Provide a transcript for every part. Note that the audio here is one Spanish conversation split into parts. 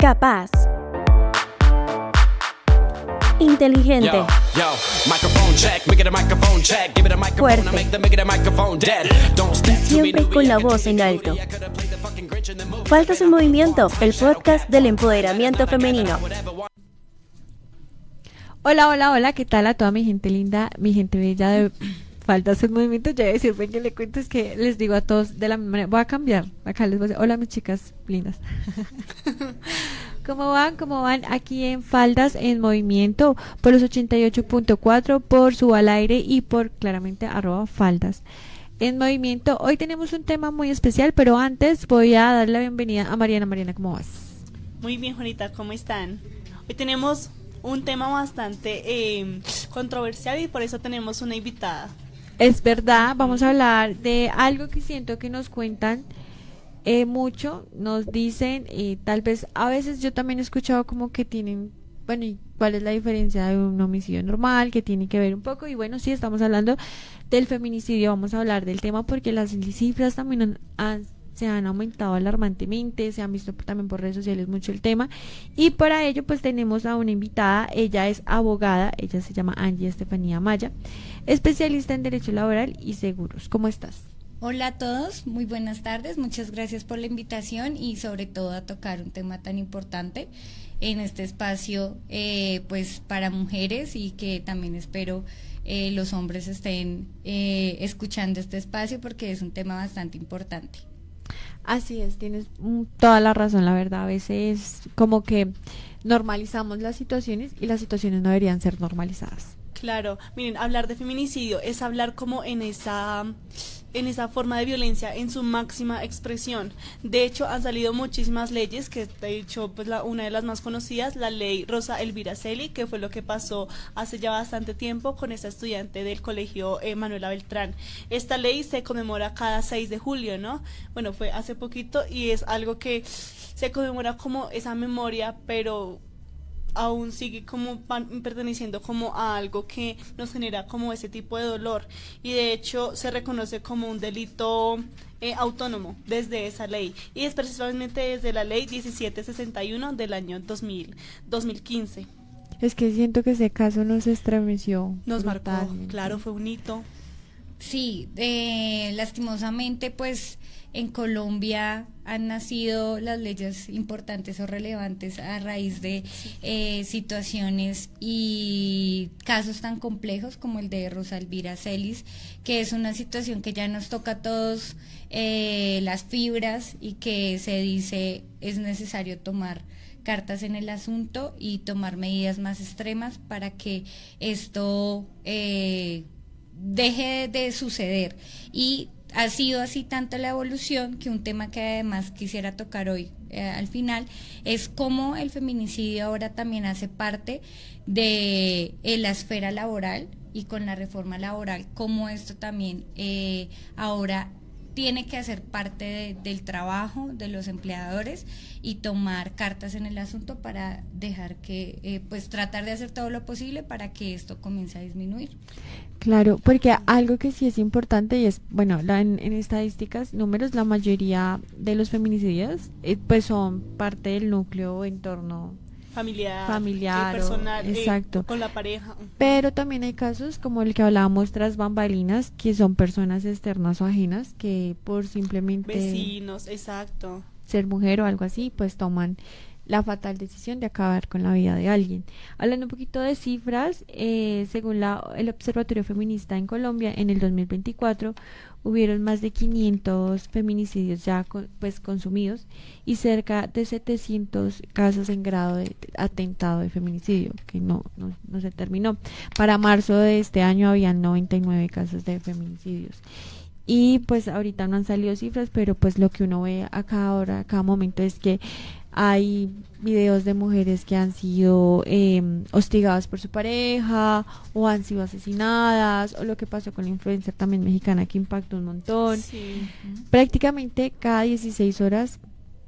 Capaz. Inteligente. Fuerte. Y siempre con la voz en alto. Faltas en Movimiento, el podcast del empoderamiento femenino. Hola, hola, hola, ¿qué tal a toda mi gente linda, mi gente bella de Faltas en Movimiento? Ya voy a decir, ven que le cuento, es que les digo a todos de la misma manera, voy a cambiar, acá les voy a decir, hola mis chicas lindas. ¿Cómo van? ¿Cómo van? Aquí en Faldas en Movimiento por los 88.4, por Suba al Aire y por claramente @Faldas en Movimiento. Hoy tenemos un tema muy especial, pero antes voy a dar la bienvenida a Mariana. Mariana, ¿cómo vas? Muy bien, Juanita, ¿cómo están? Hoy tenemos un tema bastante controversial y por eso tenemos una invitada. Es verdad, vamos a hablar de algo que siento que nos cuentan mucho, nos dicen, tal vez a veces yo también he escuchado como que tienen, bueno, ¿y cuál es la diferencia de un homicidio normal? Que tiene que ver un poco, y bueno, sí, estamos hablando del feminicidio, vamos a hablar del tema porque las cifras también se han aumentado alarmantemente, se han visto también por redes sociales mucho el tema, y para ello pues tenemos a una invitada. Ella es abogada, ella se llama Angie Estefanía Maya, especialista en Derecho Laboral y Seguros. ¿Cómo estás? Hola a todos, muy buenas tardes, muchas gracias por la invitación y sobre todo a tocar un tema tan importante en este espacio pues para mujeres, y que también espero los hombres estén escuchando este espacio porque es un tema bastante importante. Así es, tienes toda la razón, la verdad, a veces como que normalizamos las situaciones y las situaciones no deberían ser normalizadas. Claro, miren, hablar de feminicidio es hablar como en esa forma de violencia en su máxima expresión. De hecho, han salido muchísimas leyes, que de hecho, pues una de las más conocidas, la ley Rosa Elvira Celi, que fue lo que pasó hace ya bastante tiempo con esta estudiante del colegio Manuela Beltrán. Esta ley se conmemora cada 6 de julio, ¿no? Bueno, fue hace poquito y es algo que se conmemora como esa memoria, pero aún sigue como perteneciendo como a algo que nos genera como ese tipo de dolor, y de hecho se reconoce como un delito autónomo desde esa ley, y es precisamente desde la ley 1761 del año 2015. Es que siento que ese caso nos estremeció. Nos marcó, claro, fue un hito. Sí, lastimosamente pues en Colombia han nacido las leyes importantes o relevantes a raíz de situaciones y casos tan complejos como el de Rosa Elvira Celis, que es una situación que ya nos toca a todos las fibras, y que se dice es necesario tomar cartas en el asunto y tomar medidas más extremas para que esto deje de suceder. Y ha sido así tanto la evolución, que un tema que además quisiera tocar hoy al final es cómo el feminicidio ahora también hace parte de la esfera laboral, y con la reforma laboral cómo esto también ahora tiene que hacer parte del trabajo de los empleadores y tomar cartas en el asunto para dejar que, pues tratar de hacer todo lo posible para que esto comience a disminuir. Claro, porque algo que sí es importante y es, bueno, en estadísticas, números, la mayoría de los feminicidios pues son parte del núcleo o entorno familiar personal, exacto, con la pareja. Pero también hay casos como el que hablábamos tras bambalinas, que son personas externas o ajenas que por simplemente vecinos, exacto, ser mujer o algo así, pues toman la fatal decisión de acabar con la vida de alguien. Hablando un poquito de cifras, según el Observatorio Feminista en Colombia, en el 2024 hubieron más de 500 feminicidios ya pues consumidos, y cerca de 700 casos en grado de atentado de feminicidio, que no se terminó. Para marzo de este año habían 99 casos de feminicidios. Y pues ahorita no han salido cifras, pero pues lo que uno ve a cada hora, a cada momento, es que hay videos de mujeres que han sido hostigadas por su pareja, o han sido asesinadas, o lo que pasó con la influencer también mexicana, que impactó un montón. Sí. Prácticamente cada 16 horas,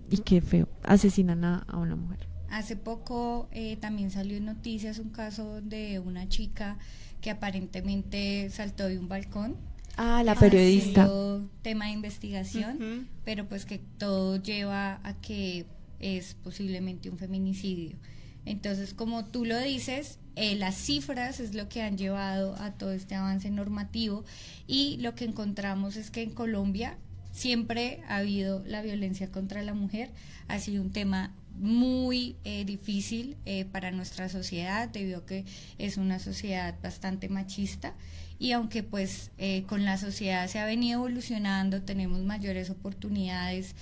y qué feo, asesinan a una mujer. Hace poco también salió en noticias un caso de una chica que aparentemente saltó de un balcón. La periodista. Ha sido tema de investigación, pero pues que todo lleva a que es posiblemente un feminicidio. Entonces, como tú lo dices, las cifras es lo que han llevado a todo este avance normativo, y lo que encontramos es que en Colombia siempre ha habido la violencia contra la mujer, ha sido un tema muy difícil para nuestra sociedad, debido a que es una sociedad bastante machista, y aunque pues con la sociedad se ha venido evolucionando, tenemos mayores oportunidades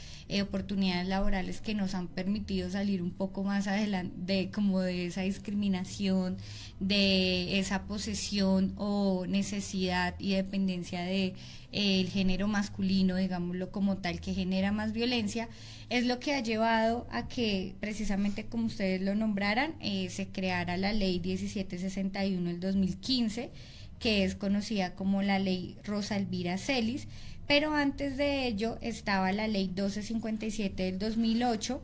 laborales que nos han permitido salir un poco más adelante de esa discriminación, de esa posesión o necesidad y dependencia de el género masculino, digámoslo como tal, que genera más violencia. Es lo que ha llevado a que, precisamente como ustedes lo nombraran, se creara la ley 1761 del 2015, que es conocida como la ley Rosa Elvira Celis, pero antes de ello estaba la ley 1257 del 2008,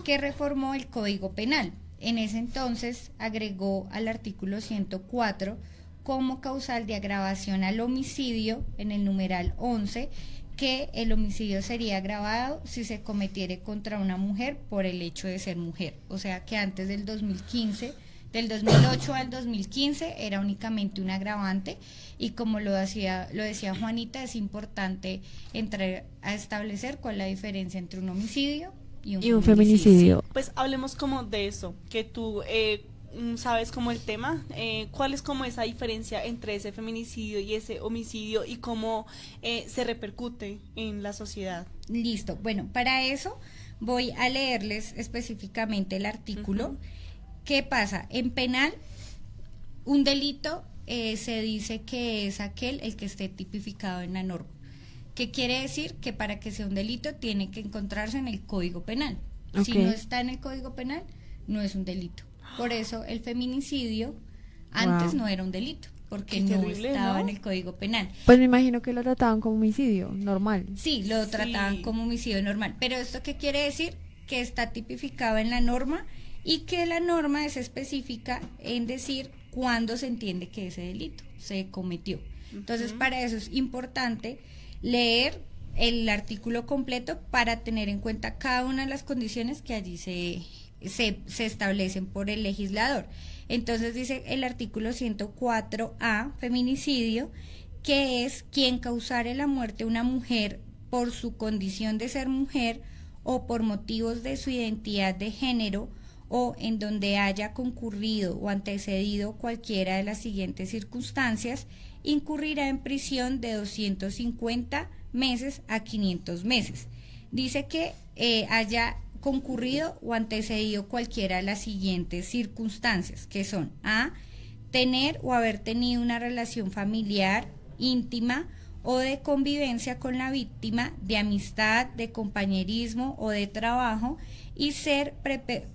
que reformó el Código Penal. En ese entonces agregó al artículo 104 como causal de agravación al homicidio, en el numeral 11, que el homicidio sería agravado si se cometiere contra una mujer por el hecho de ser mujer. O sea que antes del 2015, del 2008 al 2015 era únicamente un agravante, y como lo decía Juanita, es importante entrar a establecer cuál es la diferencia entre un homicidio y un feminicidio. Sí, pues hablemos como de eso, que tú sabes como el tema, cuál es como esa diferencia entre ese feminicidio y ese homicidio, y cómo se repercute en la sociedad. Listo, bueno, para eso voy a leerles específicamente el artículo. Uh-huh. ¿Qué pasa? En penal, un delito se dice que es aquel el que esté tipificado en la norma. ¿Qué quiere decir? Que para que sea un delito tiene que encontrarse en el Código Penal. Okay. Si no está en el Código Penal, no es un delito. Por eso el feminicidio antes no era un delito, porque no terrible, estaba en el Código Penal. Pues me imagino que lo trataban como homicidio normal. Sí, lo trataban como homicidio normal. Pero ¿esto qué quiere decir? Que está tipificado en la norma, y que la norma es específica en decir cuándo se entiende que ese delito se cometió. Entonces, para eso es importante leer el artículo completo para tener en cuenta cada una de las condiciones que allí se establecen por el legislador. Entonces dice el artículo 104A, feminicidio, que es quien causare la muerte a una mujer por su condición de ser mujer o por motivos de su identidad de género, o en donde haya concurrido o antecedido cualquiera de las siguientes circunstancias, incurrirá en prisión de 250 meses a 500 meses. Dice que haya concurrido o antecedido cualquiera de las siguientes circunstancias, que son: a, tener o haber tenido una relación familiar, íntima o de convivencia con la víctima, de amistad, de compañerismo o de trabajo, y ser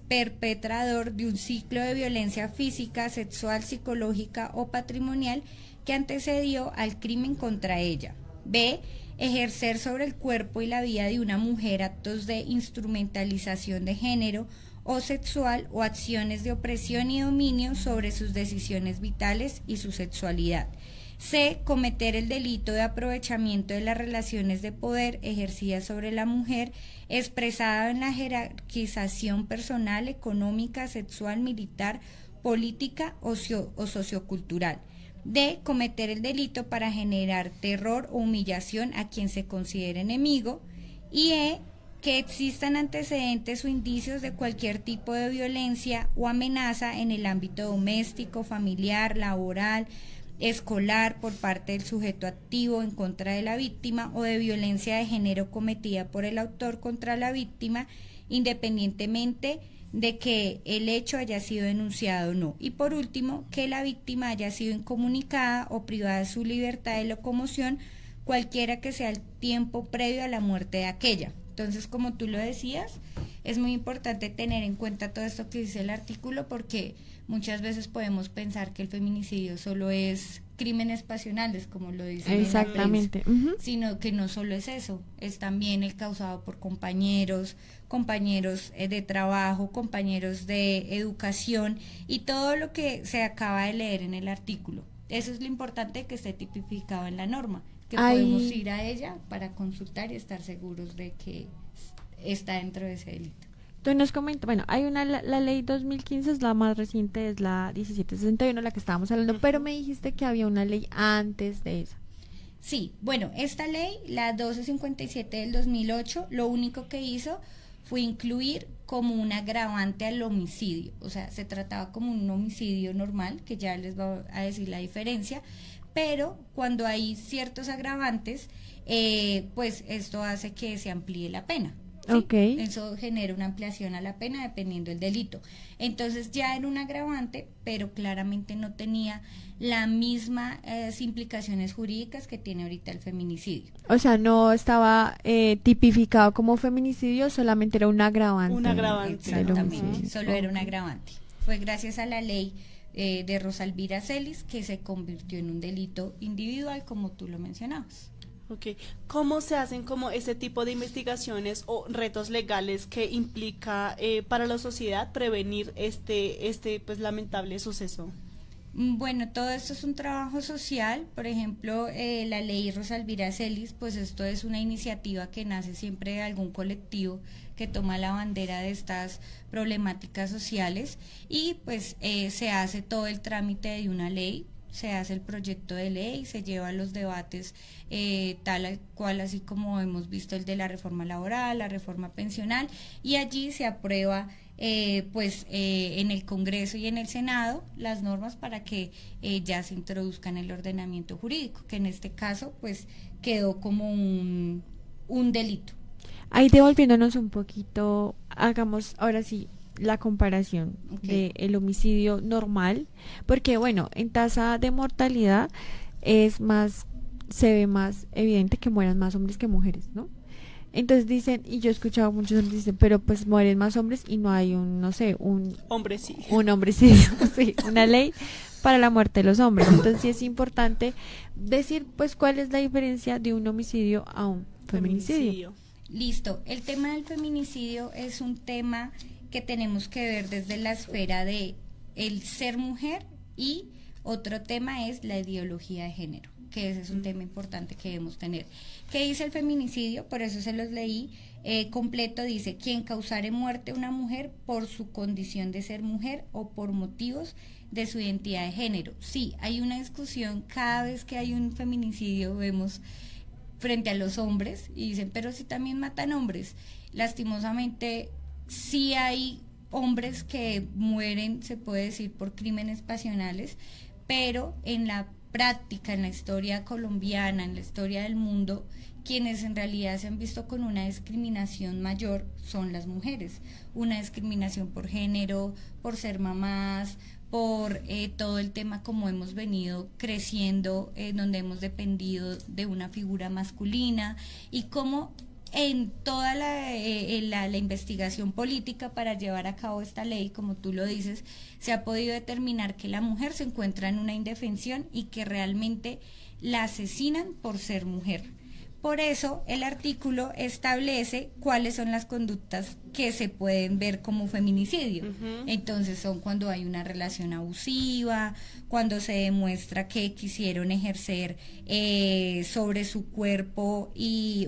perpetrador de un ciclo de violencia física, sexual, psicológica o patrimonial que antecedió al crimen contra ella. B, ejercer sobre el cuerpo y la vida de una mujer actos de instrumentalización de género o sexual, o acciones de opresión y dominio sobre sus decisiones vitales y su sexualidad. C, cometer el delito de aprovechamiento de las relaciones de poder ejercidas sobre la mujer, expresado en la jerarquización personal, económica, sexual, militar, política o sociocultural. D, cometer el delito para generar terror o humillación a quien se considere enemigo. Y E, que existan antecedentes o indicios de cualquier tipo de violencia o amenaza en el ámbito doméstico, familiar, laboral, escolar, por parte del sujeto activo en contra de la víctima, o de violencia de género cometida por el autor contra la víctima, independientemente de que el hecho haya sido denunciado o no. Y por último, que la víctima haya sido incomunicada o privada de su libertad de locomoción, cualquiera que sea el tiempo previo a la muerte de aquella. Entonces, como tú lo decías, es muy importante tener en cuenta todo esto que dice el artículo, porque muchas veces podemos pensar que el feminicidio solo es crímenes pasionales, como lo dice exactamente, sino que no solo es eso, es también el causado por compañeros de trabajo, compañeros de educación, y todo lo que se acaba de leer en el artículo. Eso es lo importante, que esté tipificado en la norma, que podemos ir a ella para consultar y estar seguros de que está dentro de ese delito. Tú nos comentas, bueno, hay la ley 2015 es la más reciente, es la 1761, la que estábamos hablando, pero me dijiste que había una ley antes de esa. Sí, bueno, esta ley, la 1257 del 2008, lo único que hizo fue incluir como un agravante al homicidio, o sea, se trataba como un homicidio normal, que ya les voy a decir la diferencia, pero cuando hay ciertos agravantes, pues esto hace que se amplíe la pena. ¿Sí? Okay. Eso genera una ampliación a la pena dependiendo del delito. Entonces ya era un agravante, pero claramente no tenía las mismas implicaciones jurídicas que tiene ahorita el feminicidio. O sea, no estaba tipificado como feminicidio, solamente era un agravante. Un agravante. Exactamente, solo era un agravante. Fue gracias a la ley de Rosalvira Celis que se convirtió en un delito individual, como tú lo mencionabas. Okay. ¿Cómo se hacen como ese tipo de investigaciones o retos legales que implica para la sociedad prevenir este pues lamentable suceso? Bueno, todo esto es un trabajo social. Por ejemplo, la ley Rosalvira Celis, pues esto es una iniciativa que nace siempre de algún colectivo que toma la bandera de estas problemáticas sociales y pues se hace todo el trámite de una ley. Se hace el proyecto de ley, se lleva a los debates tal cual, así como hemos visto el de la reforma laboral, la reforma pensional, y allí se aprueba en el Congreso y en el Senado las normas para que ya se introduzcan en el ordenamiento jurídico, que en este caso pues quedó como un delito. Ahí devolviéndonos un poquito, hagamos ahora sí la comparación del homicidio normal, porque bueno, en tasa de mortalidad se ve más evidente que mueran más hombres que mujeres, ¿no? Entonces dicen, y yo he escuchado muchos hombres dicen, pero pues mueren más hombres y no hay un homicidio, sí, una ley para la muerte de los hombres. Entonces sí es importante decir pues cuál es la diferencia de un homicidio a un feminicidio. Listo, el tema del feminicidio es un tema que tenemos que ver desde la esfera de el ser mujer, y otro tema es la ideología de género, que ese es un tema importante que debemos tener. ¿Qué dice el feminicidio? Por eso se los leí completo. Dice: quien causare muerte a una mujer por su condición de ser mujer o por motivos de su identidad de género. Sí, hay una discusión cada vez que hay un feminicidio, vemos frente a los hombres y dicen, pero si también matan hombres. Lastimosamente sí hay hombres que mueren, se puede decir, por crímenes pasionales, pero en la práctica, en la historia colombiana, en la historia del mundo, quienes en realidad se han visto con una discriminación mayor son las mujeres. Una discriminación por género, por ser mamás, por todo el tema como hemos venido creciendo, donde hemos dependido de una figura masculina, y cómo en toda la investigación política para llevar a cabo esta ley, como tú lo dices, se ha podido determinar que la mujer se encuentra en una indefensión y que realmente la asesinan por ser mujer. Por eso el artículo establece cuáles son las conductas que se pueden ver como feminicidio. Entonces son cuando hay una relación abusiva, cuando se demuestra que quisieron ejercer sobre su cuerpo y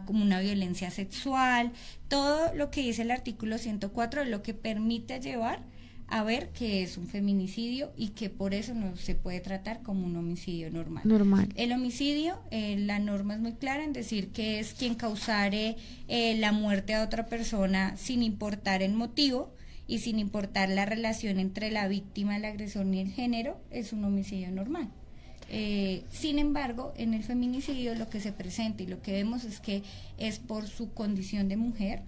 como una violencia sexual. Todo lo que dice el artículo 104 es lo que permite llevar a ver que es un feminicidio y que por eso no se puede tratar como un homicidio normal. El homicidio, la norma es muy clara en decir que es quien causare la muerte a otra persona sin importar el motivo y sin importar la relación entre la víctima, el agresor y el género, es un homicidio normal. Sin embargo, en el feminicidio lo que se presenta y lo que vemos es que es por su condición de mujer,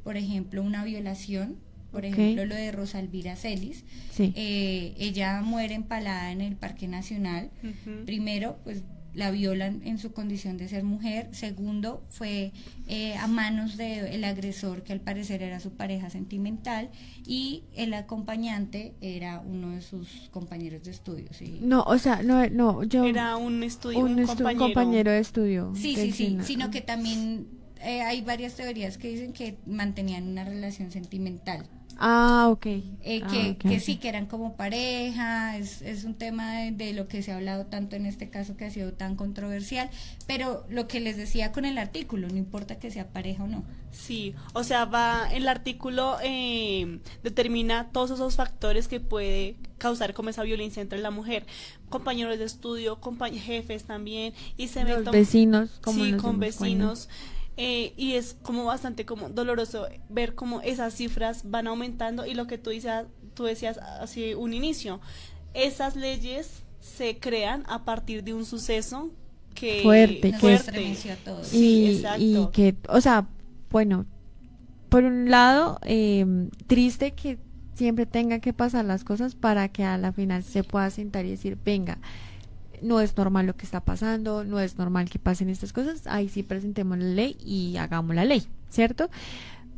por ejemplo, una violación. Por ejemplo, lo de Rosalvira Celis, sí. Ella muere empalada en el Parque Nacional. Primero, pues la violan en su condición de ser mujer. Segundo, fue a manos del agresor, que al parecer era su pareja sentimental, y el acompañante era uno de sus compañeros de estudio. ¿Sí? No, o sea, no, yo... Era un compañero de estudio. Sí, sino que también... hay varias teorías que dicen que mantenían una relación sentimental, Ok. Que sí, que eran como pareja, es un tema de lo que se ha hablado tanto en este caso que ha sido tan controversial, pero lo que les decía con el artículo, no importa que sea pareja o no. Sí, o sea, el artículo determina todos esos factores que puede causar como esa violencia entre la mujer, compañeros de estudio, jefes también, y se ve Los vecinos, como sí, nos con dimos cuenta. vecinos. Y es como bastante como doloroso ver cómo esas cifras van aumentando y lo que tú decías hace un inicio, esas leyes se crean a partir de un suceso que Fuerte, Nos que estremeció a todos. Sí, y exacto. que, o sea, bueno, por un lado, triste que siempre tenga que pasar las cosas para que a la final se pueda sentar y decir, venga, no es normal lo que está pasando, no es normal que pasen estas cosas, ahí sí presentemos la ley y hagamos la ley, ¿cierto?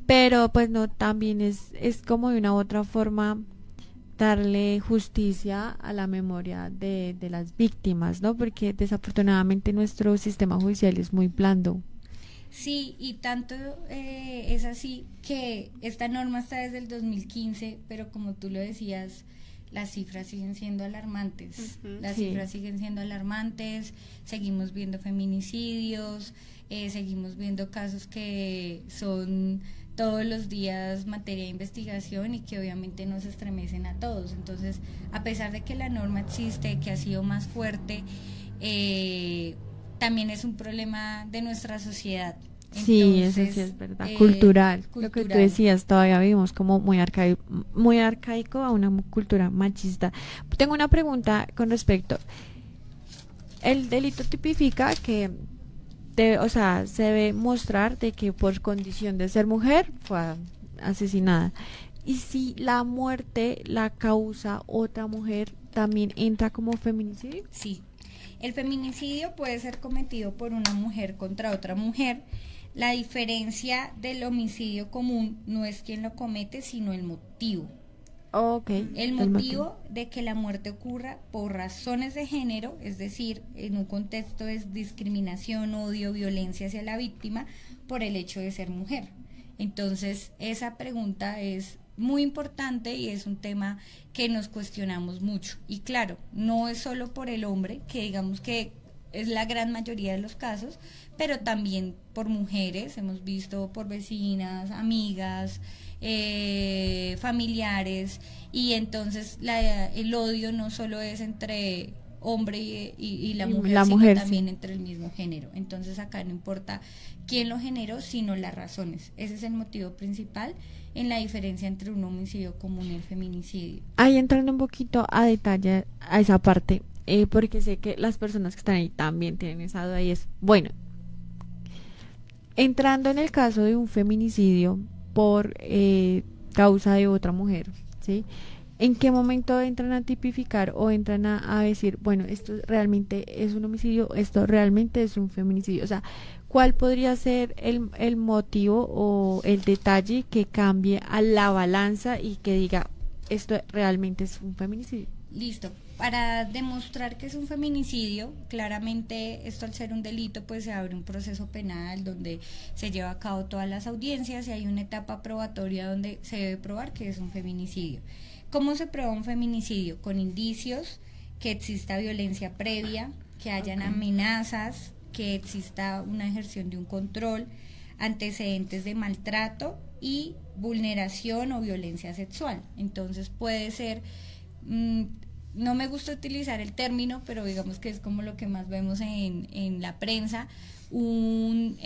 Pero pues no, también es como de una u otra forma darle justicia a la memoria de las víctimas, ¿no? Porque desafortunadamente nuestro sistema judicial es muy blando. Sí, y tanto es así que esta norma está desde el 2015, pero como tú lo decías, las cifras siguen siendo alarmantes. Las Sí. cifras siguen siendo alarmantes, seguimos viendo feminicidios, seguimos viendo casos que son todos los días materia de investigación y que obviamente nos estremecen a todos. Entonces, a pesar de que la norma existe, que ha sido más fuerte, también es un problema de nuestra sociedad. Sí, eso Entonces, sí es verdad. Cultural. Lo que tú cultural. decías, todavía vivimos como muy arcaico a una cultura machista. Tengo una pregunta con respecto. El delito tipifica que, o sea, se debe mostrar de que por condición de ser mujer fue asesinada. Y si la muerte la causa otra mujer, ¿también entra como feminicidio? Sí, el feminicidio puede ser cometido por una mujer contra otra mujer. La diferencia del homicidio común no es quien lo comete, sino el motivo. Ok. El motivo de que la muerte ocurra por razones de género, es decir, en un contexto es discriminación, odio, violencia hacia la víctima por el hecho de ser mujer. Entonces, esa pregunta es muy importante y es un tema que nos cuestionamos mucho. Y claro, no es solo por el hombre, que digamos que es la gran mayoría de los casos, pero también por mujeres, hemos visto por vecinas, amigas, familiares, y entonces el odio no solo es entre hombre y la mujer, sino también sí. entre el mismo género. Entonces acá no importa quién lo generó, sino las razones. Ese es el motivo principal en la diferencia entre un homicidio común y el feminicidio. Ahí entrando un poquito a detalle a esa parte, porque sé que las personas que están ahí también tienen esa duda y es, bueno, entrando en el caso de un feminicidio por causa de otra mujer, ¿sí? ¿En qué momento entran a tipificar o entran a decir, bueno, esto realmente es un homicidio, esto realmente es un feminicidio? O sea, ¿cuál podría ser el motivo o el detalle que cambie a la balanza y que diga, esto realmente es un feminicidio? Listo. Para demostrar que es un feminicidio, claramente esto al ser un delito, pues se abre un proceso penal donde se lleva a cabo todas las audiencias y hay una etapa probatoria donde se debe probar que es un feminicidio. ¿Cómo se prueba un feminicidio? Con indicios, que exista violencia previa, que hayan amenazas, que exista una ejerción de un control, antecedentes de maltrato y vulneración o violencia sexual. Entonces puede ser, no me gusta utilizar el término, pero digamos que es como lo que más vemos en la prensa, un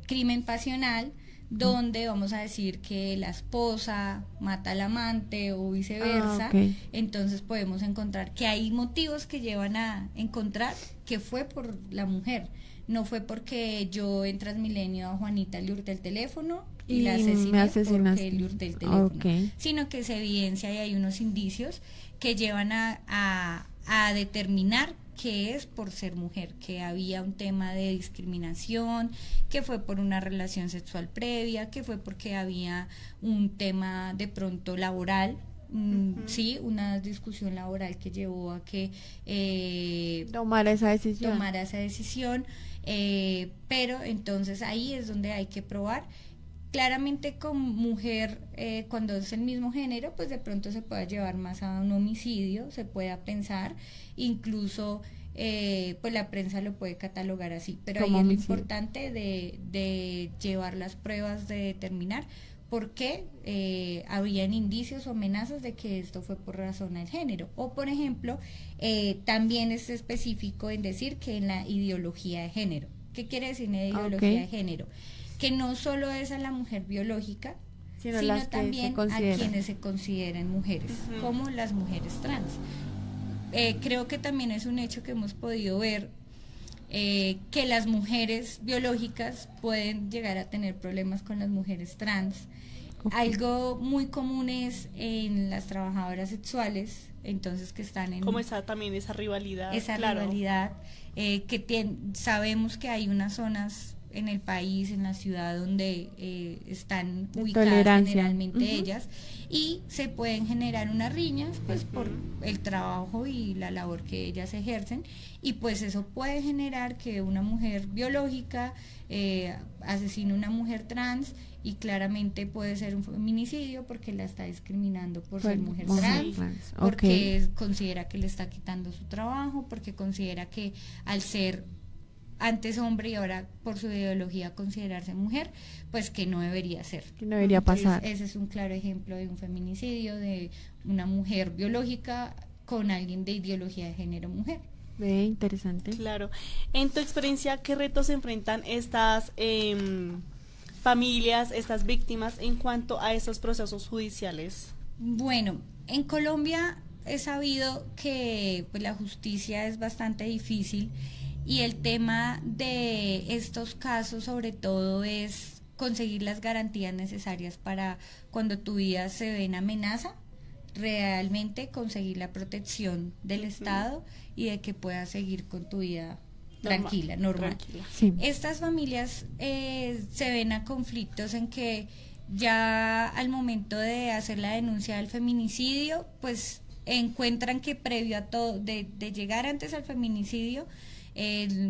crimen pasional, donde vamos a decir que la esposa mata al amante o viceversa. Okay. Entonces podemos encontrar que hay motivos que llevan a encontrar que fue por la mujer, no fue porque yo en Transmilenio a Juanita le hurté el teléfono y la asesiné porque le hurté el teléfono, sino que se evidencia y hay unos indicios que llevan a determinar que es por ser mujer, que había un tema de discriminación, que fue por una relación sexual previa, que fue porque había un tema de pronto laboral, sí, una discusión laboral que llevó a que tomara esa decisión. Pero entonces ahí es donde hay que probar. Claramente con mujer, cuando es el mismo género, pues de pronto se puede llevar más a un homicidio, se pueda pensar, incluso pues la prensa lo puede catalogar así, pero ahí Como es lo homicidio. importante de llevar las pruebas, de determinar por qué habían indicios o amenazas de que esto fue por razón del género. O por ejemplo, también es específico en decir que en la ideología de género. ¿Qué quiere decir la ideología de género? Que no solo es a la mujer biológica, Sino sino las que se también a consideran. quienes se consideran mujeres, como las mujeres trans. Creo que también es un hecho que hemos podido ver, que las mujeres biológicas pueden llegar a tener problemas con las mujeres trans. Algo muy común es en las trabajadoras sexuales, entonces que están en... Como también esa rivalidad. Esa claro. rivalidad, sabemos que hay unas zonas en el país, en la ciudad, donde están ubicadas Tolerancia. generalmente ellas, y se pueden generar unas riñas pues por el trabajo y la labor que ellas ejercen, y pues eso puede generar que una mujer biológica asesine a una mujer trans, y claramente puede ser un feminicidio porque la está discriminando por ser mujer trans, porque considera que le está quitando su trabajo, porque considera que al ser antes hombre y ahora por su ideología considerarse mujer, pues que no debería ser. Que no debería pasar. Ese es un claro ejemplo de un feminicidio, de una mujer biológica con alguien de ideología de género mujer. Interesante. Claro. En tu experiencia, ¿qué retos enfrentan estas familias, estas víctimas en cuanto a estos procesos judiciales? Bueno, en Colombia he sabido que pues, la justicia es bastante difícil, y el tema de estos casos sobre todo es conseguir las garantías necesarias para cuando tu vida se ve en amenaza, realmente conseguir la protección del Estado y de que puedas seguir con tu vida tranquila, normal. Sí. Estas familias se ven a conflictos en que ya al momento de hacer la denuncia del feminicidio, pues encuentran que previo a todo, de llegar antes al feminicidio,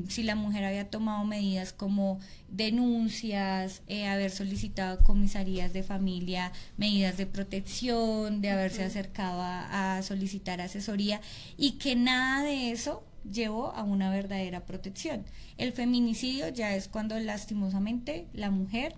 si la mujer había tomado medidas como denuncias, haber solicitado a comisarías de familia medidas de protección, de haberse acercado a solicitar asesoría, y que nada de eso llevó a una verdadera protección. El feminicidio ya es cuando lastimosamente la mujer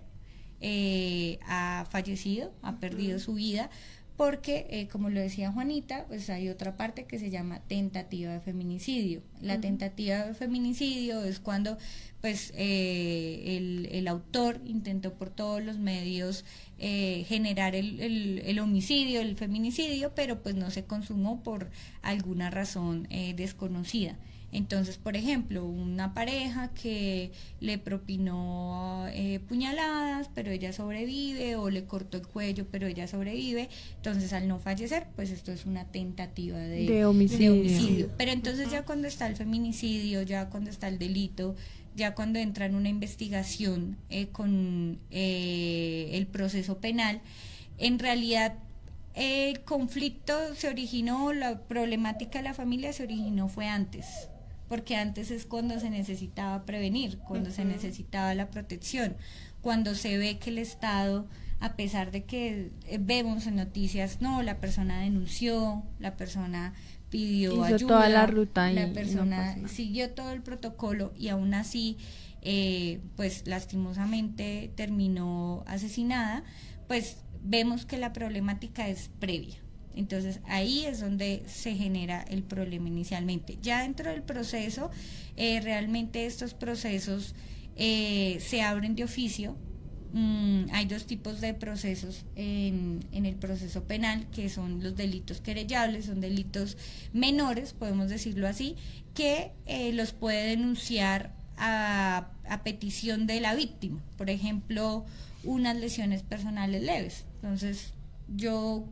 ha fallecido, ha perdido su vida, porque como lo decía Juanita, pues hay otra parte que se llama tentativa de feminicidio. La tentativa de feminicidio es cuando pues el autor intentó por todos los medios generar el homicidio, el feminicidio, pero pues no se consumó por alguna razón desconocida. Entonces, por ejemplo, una pareja que le propinó puñaladas, pero ella sobrevive, o le cortó el cuello, pero ella sobrevive, entonces al no fallecer, pues esto es una tentativa de homicidio. Pero entonces ya cuando está el feminicidio, ya cuando está el delito, ya cuando entra en una investigación con el proceso penal, en realidad el conflicto se originó, la problemática de la familia se originó fue antes, porque antes es cuando se necesitaba prevenir, cuando se necesitaba la protección, cuando se ve que el Estado, a pesar de que vemos en noticias, no, la persona denunció, la persona pidió hizo ayuda, toda la ruta, la y persona no siguió todo el protocolo, y aún así pues lastimosamente terminó asesinada, pues vemos que la problemática es previa. Entonces ahí es donde se genera el problema inicialmente. Ya dentro del proceso, realmente estos procesos se abren de oficio. Hay dos tipos de procesos en el proceso penal, que son los delitos querellables, son delitos menores, podemos decirlo así, que los puede denunciar a petición de la víctima. Por ejemplo, unas lesiones personales leves. Entonces yo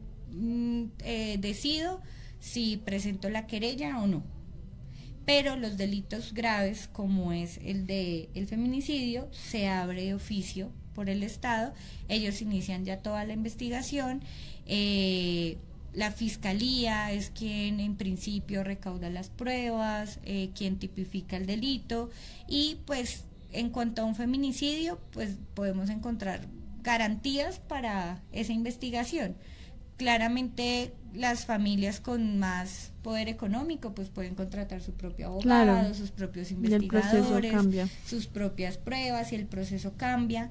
decido si presento la querella o no. Pero los delitos graves, como es el de el feminicidio, se abre de oficio por el Estado. Ellos inician ya toda la investigación. La fiscalía es quien en principio recauda las pruebas, quien tipifica el delito, y pues en cuanto a un feminicidio, pues podemos encontrar garantías para esa investigación. Claramente las familias con más poder económico pues pueden contratar su propio abogado, Claro. sus propios Y el proceso investigadores, cambia. sus propias pruebas y el proceso cambia.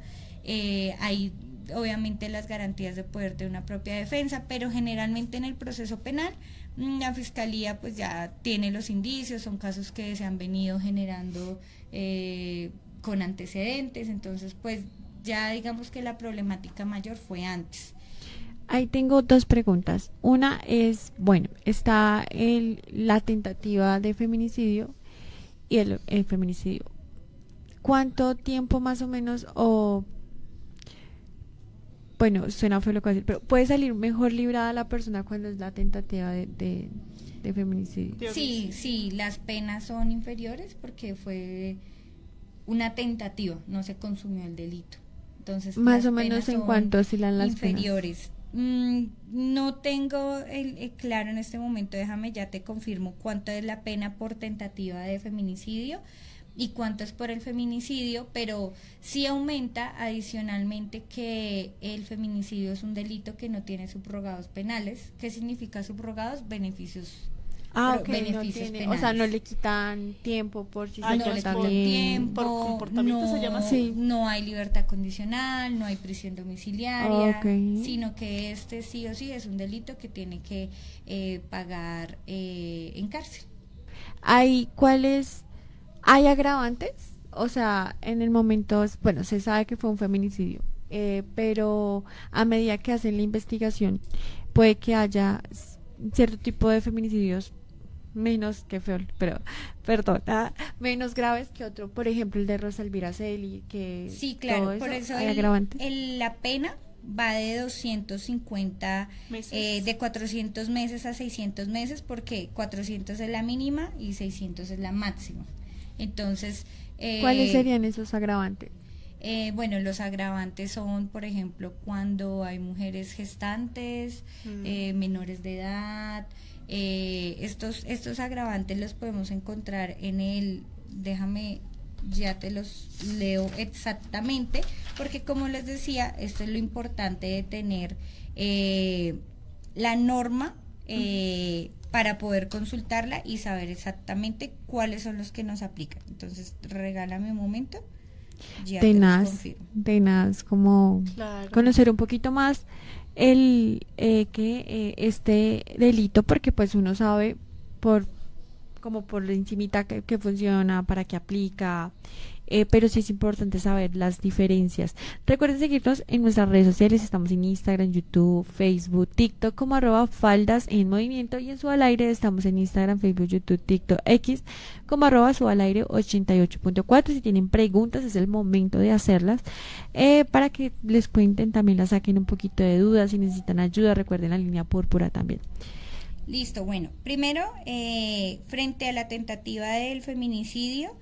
Hay obviamente las garantías de poder de una propia defensa, pero generalmente en el proceso penal la fiscalía pues ya tiene los indicios, son casos que se han venido generando con antecedentes, entonces pues ya digamos que la problemática mayor fue antes. Ahí tengo dos preguntas. Una es, bueno, está la tentativa de feminicidio y el feminicidio. ¿Cuánto tiempo más o menos, o bueno, suena feo lo que voy a decir, pero puede salir mejor librada la persona cuando es la tentativa de feminicidio? Sí, las penas son inferiores porque fue una tentativa, no se consumió el delito. Entonces, Más las o menos penas en son cuánto oscilan las inferiores. No tengo el claro en este momento, déjame ya te confirmo cuánto es la pena por tentativa de feminicidio y cuánto es por el feminicidio, pero sí aumenta adicionalmente que el feminicidio es un delito que no tiene subrogados penales. ¿Qué significa subrogados? Beneficios. Ok, beneficios no tiene, o penales. sea, no le quitan tiempo por si se Ay, No le porta por quitó bien. por tiempo, comportamiento se llama así. no hay libertad condicional, no hay prisión domiciliaria, Ok. sino que este sí o sí es un delito que tiene que pagar en cárcel. ¿Hay agravantes? O sea, en el momento, bueno, se sabe que fue un feminicidio, pero a medida que hacen la investigación, puede que haya cierto tipo de feminicidios menos que feo, pero perdón, menos graves que otro, por ejemplo el de Rosa Elvira Celi, que Sí, claro, todo por eso hay agravantes. la pena va de 250, Meses. de 400 meses a 600 meses, porque 400 es la mínima y 600 es la máxima. Entonces, ¿Cuáles serían esos agravantes? Bueno, los agravantes son, por ejemplo, cuando hay mujeres gestantes, menores de edad. Estos agravantes los podemos encontrar déjame, ya te los leo exactamente, porque como les decía, esto es lo importante de tener la norma para poder consultarla y saber exactamente cuáles son los que nos aplican. Entonces, regálame un momento. Ya te los confirmo. Tenaz, como Claro. conocer un poquito más este delito, porque pues uno sabe como por la encimita que funciona, para qué aplica, pero sí es importante saber las diferencias. Recuerden seguirnos en nuestras redes sociales, estamos en Instagram, YouTube, Facebook, TikTok como @faldas en movimiento, y en Su al Aire estamos en Instagram, Facebook, YouTube, TikTok, X como @Su al Aire 88.4. Si tienen preguntas es el momento de hacerlas, para que les cuenten, también las saquen un poquito de dudas. Si necesitan ayuda, recuerden la línea púrpura también. Listo, bueno, primero, frente a la tentativa del feminicidio,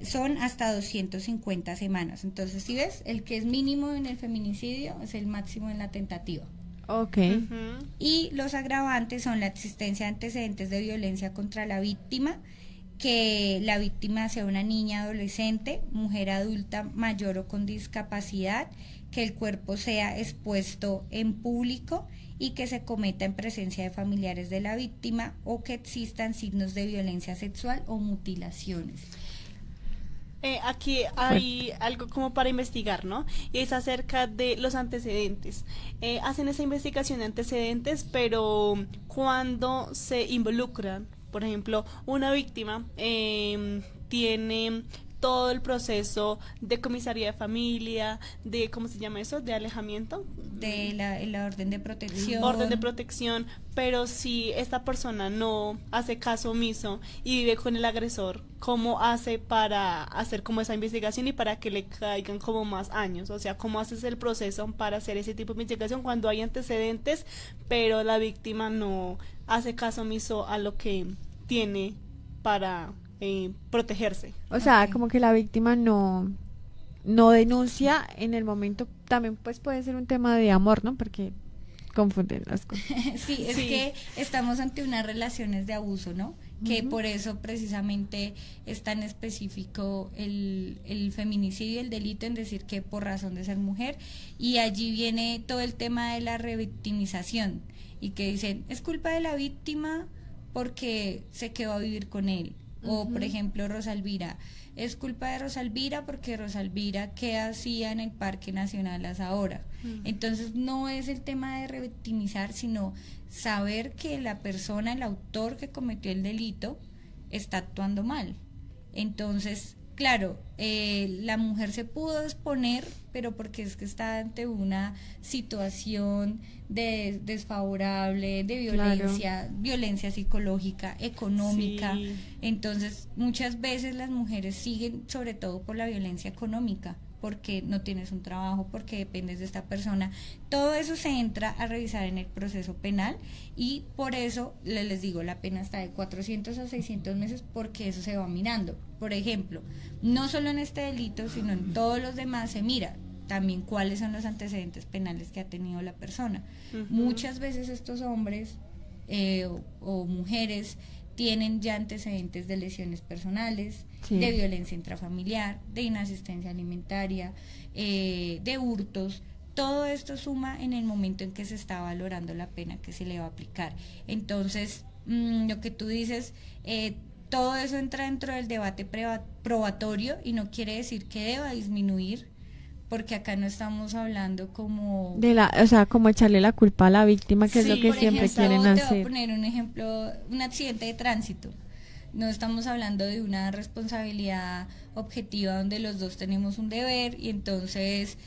son hasta 250 semanas. Entonces, si ves, el que es mínimo en el feminicidio es el máximo en la tentativa. Ok. Ujú. Y los agravantes son la existencia de antecedentes de violencia contra la víctima, que la víctima sea una niña, adolescente, mujer adulta, mayor o con discapacidad, que el cuerpo sea expuesto en público y que se cometa en presencia de familiares de la víctima, o que existan signos de violencia sexual o mutilaciones. Aquí hay algo como para investigar, ¿no? Y es acerca de los antecedentes. Hacen esa investigación de antecedentes, pero cuando se involucran, por ejemplo, una víctima tiene todo el proceso de comisaría de familia, de, ¿cómo se llama eso? De alejamiento. De la orden de protección. Orden de protección, pero si esta persona no hace caso omiso y vive con el agresor, ¿cómo hace para hacer como esa investigación y para que le caigan como más años? O sea, ¿cómo haces el proceso para hacer ese tipo de investigación cuando hay antecedentes, pero la víctima no hace caso omiso a lo que tiene para protegerse? O sea, Ok. como que la víctima no denuncia en el momento. También pues puede ser un tema de amor, ¿no? Porque confunden las cosas. Sí, es Sí. que estamos ante unas relaciones de abuso, ¿no? Que por eso precisamente es tan específico el feminicidio, el delito en decir que por razón de ser mujer, y allí viene todo el tema de la revictimización, y que dicen, es culpa de la víctima porque se quedó a vivir con él, o por ejemplo Rosalvira, es culpa de Rosalvira porque Rosalvira, ¿qué hacía en el Parque Nacional hasta ahora? Entonces no es el tema de revictimizar, sino saber que la persona, el autor que cometió el delito, está actuando mal. Entonces, claro, la mujer se pudo exponer, pero porque es que está ante una situación desfavorable, de violencia, violencia psicológica, económica. Sí. Entonces, muchas veces las mujeres siguen, sobre todo por la violencia económica, porque no tienes un trabajo, porque dependes de esta persona. Todo eso se entra a revisar en el proceso penal, y por eso les digo, la pena está de 400 a 600 meses, porque eso se va mirando. Por ejemplo, no solo en este delito, sino en todos los demás se mira también cuáles son los antecedentes penales que ha tenido la persona. Muchas veces estos hombres o mujeres tienen ya antecedentes de lesiones personales, Sí. de violencia intrafamiliar, de inasistencia alimentaria, de hurtos. Todo esto suma en el momento en que se está valorando la pena que se le va a aplicar. Entonces, lo que tú dices, todo eso entra dentro del debate probatorio, y no quiere decir que deba disminuir, porque acá no estamos hablando como O sea, como echarle la culpa a la víctima, que es Sí, lo que por siempre ejemplo, quieren te voy a hacer. poner un ejemplo, un accidente de tránsito. No estamos hablando de una responsabilidad objetiva donde los dos tenemos un deber, y entonces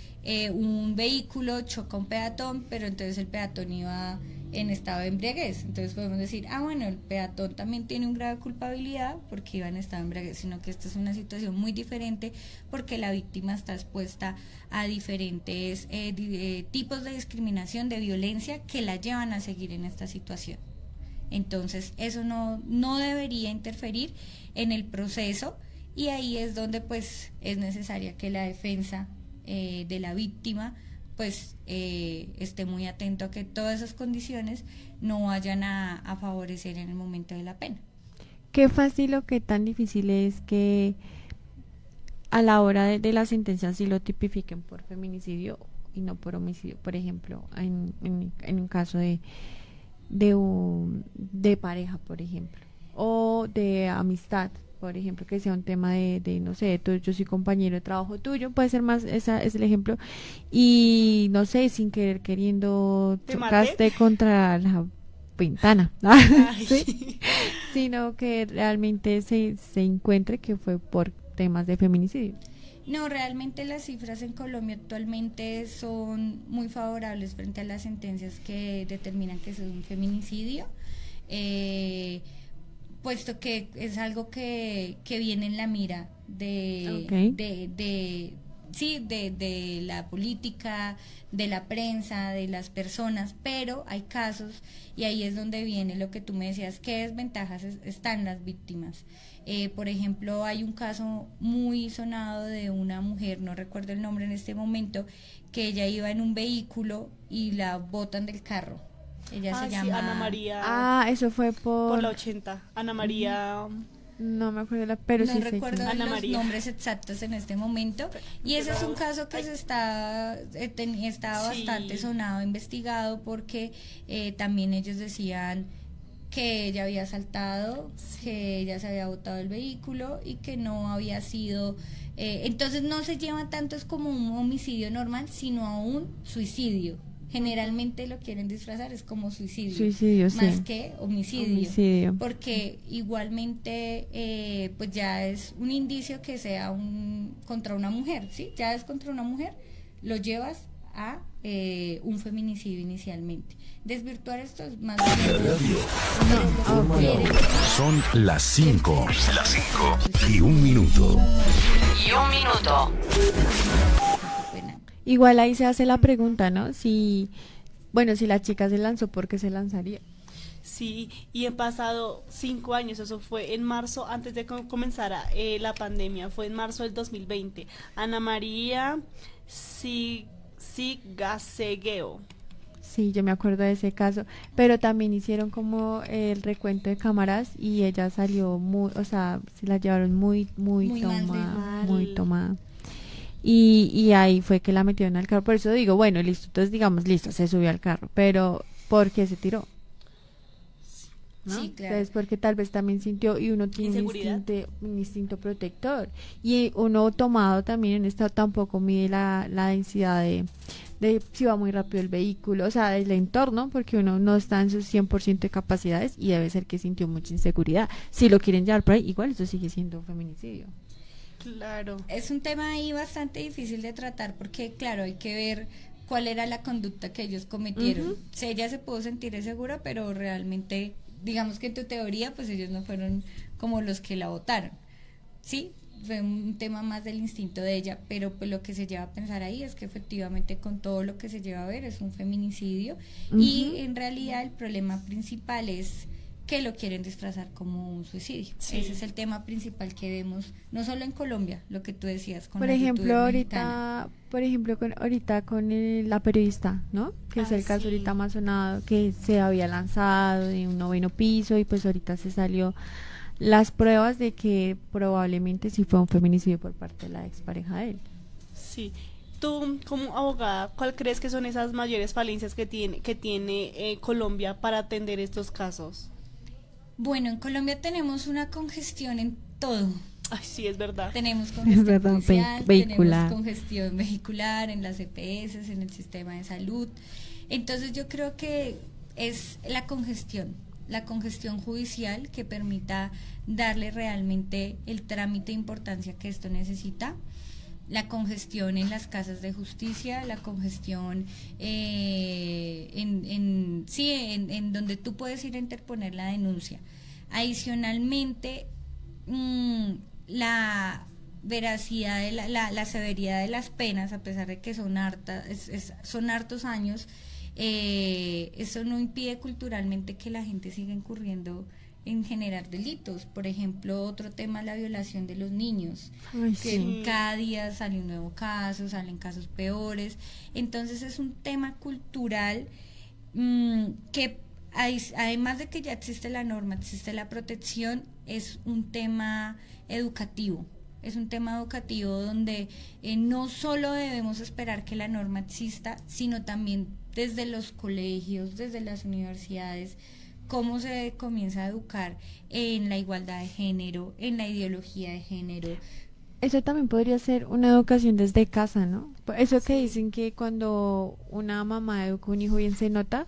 un vehículo choca a un peatón, pero entonces el peatón iba en estado de embriaguez. Entonces podemos decir, bueno, el peatón también tiene un grado de culpabilidad porque iba en estado de embriaguez, sino que esta es una situación muy diferente, porque la víctima está expuesta a diferentes tipos de discriminación, de violencia, que la llevan a seguir en esta situación. Entonces eso no debería interferir en el proceso, y ahí es donde pues es necesaria que la defensa de la víctima pues esté muy atento a que todas esas condiciones no vayan a favorecer en el momento de la pena. Qué fácil o qué tan difícil es que a la hora de la sentencia sí lo tipifiquen por feminicidio y no por homicidio, por ejemplo, en un caso de pareja, por ejemplo, o de amistad, por ejemplo, que sea un tema de no sé, yo soy compañero de trabajo tuyo, puede ser más, ese es el ejemplo, y no sé, sin querer queriendo ¿Te chocaste maté? contra la ventana, Ay. ¿sí? Sino que realmente se encuentre que fue por temas de feminicidio. No, realmente las cifras en Colombia actualmente son muy favorables frente a las sentencias que determinan que es un feminicidio, puesto que es algo que viene en la mira Okay. de la política, de la prensa, de las personas, pero hay casos, y ahí es donde viene lo que tú me decías, qué desventajas están las víctimas. Por ejemplo, hay un caso muy sonado de una mujer, no recuerdo el nombre en este momento, que ella iba en un vehículo y la botan del carro. Ella se Sí, llama Ana María, Eso fue por la 80. Ana María, no me acuerdo, pero no sí sé recuerdo quién. Ana los María. nombres exactos en este momento, y ese es un caso que está Sí. bastante sonado, investigado, porque también ellos decían que ella había saltado, que ella se había botado del vehículo y que no había sido, entonces no se lleva tanto es como un homicidio normal, sino a un suicidio. Generalmente lo quieren disfrazar es como suicidio, sí. más que Homicidio. porque igualmente pues ya es un indicio que sea contra una mujer, ¿sí? Ya es contra una mujer, lo llevas a un feminicidio inicialmente. Desvirtuar esto es más Son las 5. Las 5 y 1 minuto. Igual ahí se hace la pregunta, ¿no? Si la chica se lanzó, ¿por qué se lanzaría? Sí, y han pasado 5 años, eso fue en marzo, antes de que comenzara la pandemia, fue en marzo del 2020. Ana María Sigasegueo. Sí, yo me acuerdo de ese caso, pero también hicieron como el recuento de cámaras y ella salió muy, o sea, se la llevaron muy Muy mal de tomada, mal. muy tomada. Y ahí fue que la metieron al carro. Por eso digo, bueno, listo, entonces digamos, listo, se subió al carro, pero ¿por qué se tiró? ¿No? Sí, claro. Entonces, porque tal vez también sintió y uno tiene Inseguridad. un instinto protector. Y uno tomado también en estado tampoco mide la densidad de si va muy rápido el vehículo, o sea, del entorno, porque uno no está en sus 100% de capacidades y debe ser que sintió mucha inseguridad. Si lo quieren llevar por ahí, igual eso sigue siendo un feminicidio. Claro. Es un tema ahí bastante difícil de tratar porque, claro, hay que ver cuál era la conducta que ellos cometieron. Ujú. Si ella se pudo sentir insegura, pero realmente, digamos que en tu teoría, pues ellos no fueron como los que la votaron. Sí, fue un tema más del instinto de ella, pero pues lo que se lleva a pensar ahí es que efectivamente con todo lo que se lleva a ver es un feminicidio y Ujú. en realidad el problema principal es que lo quieren disfrazar como un suicidio. Sí. Ese es el tema principal que vemos, no solo en Colombia, lo que tú decías con Por la ejemplo, youtuber mexicana. ahorita con la periodista, ¿no? Que es el caso sí. ahorita más sonado, que se había lanzado de un 9º piso y pues ahorita se salió las pruebas de que probablemente sí fue un feminicidio por parte de la expareja de él. Sí. Tú, como abogada, ¿cuál crees que son esas mayores falencias que tiene Colombia para atender estos casos? Bueno, en Colombia tenemos una congestión en todo. Ay, sí, es verdad. Tenemos congestión verdad, policial, vehicular. tenemos congestión vehicular en las EPS, en el sistema de salud. Entonces yo creo que es la congestión judicial que permita darle realmente el trámite de importancia que esto necesita. La congestión en las casas de justicia, la congestión en donde tú puedes ir a interponer la denuncia. Adicionalmente, la veracidad de la severidad de las penas, a pesar de que son hartos años, eso no impide culturalmente que la gente siga incurriendo en generar delitos. Por ejemplo, otro tema es la violación de los niños, Ay, que sí. cada día sale un nuevo caso, salen casos peores. Entonces es un tema cultural que además de que ya existe la norma, existe la protección, es un tema educativo. Es un tema educativo donde no solo debemos esperar que la norma exista, sino también desde los colegios, desde las universidades, cómo se comienza a educar en la igualdad de género, en la ideología de género. Eso también podría ser una educación desde casa, ¿no? Eso que Sí. dicen que cuando una mamá educa a un hijo bien se nota,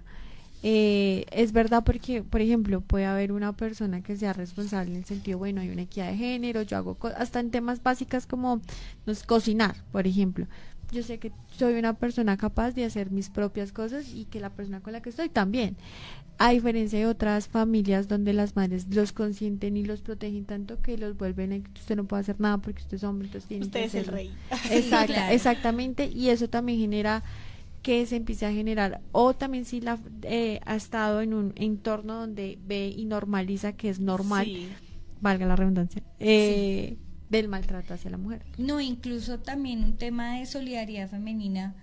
es verdad porque, por ejemplo, puede haber una persona que sea responsable en el sentido, bueno, hay una equidad de género, yo hago hasta en temas básicas como cocinar, por ejemplo. Yo sé que soy una persona capaz de hacer mis propias cosas y que la persona con la que estoy también. A diferencia de otras familias donde las madres los consienten y los protegen tanto que los vuelven a que usted no puede hacer nada porque usted es hombre, entonces tiene Usted que es el hacerlo. rey. Exacto, claro. exactamente, y eso también genera que se empiece a generar, o también si ha estado en un entorno donde ve y normaliza que es normal, Sí. valga la redundancia, del maltrato hacia la mujer. No, incluso también un tema de solidaridad femenina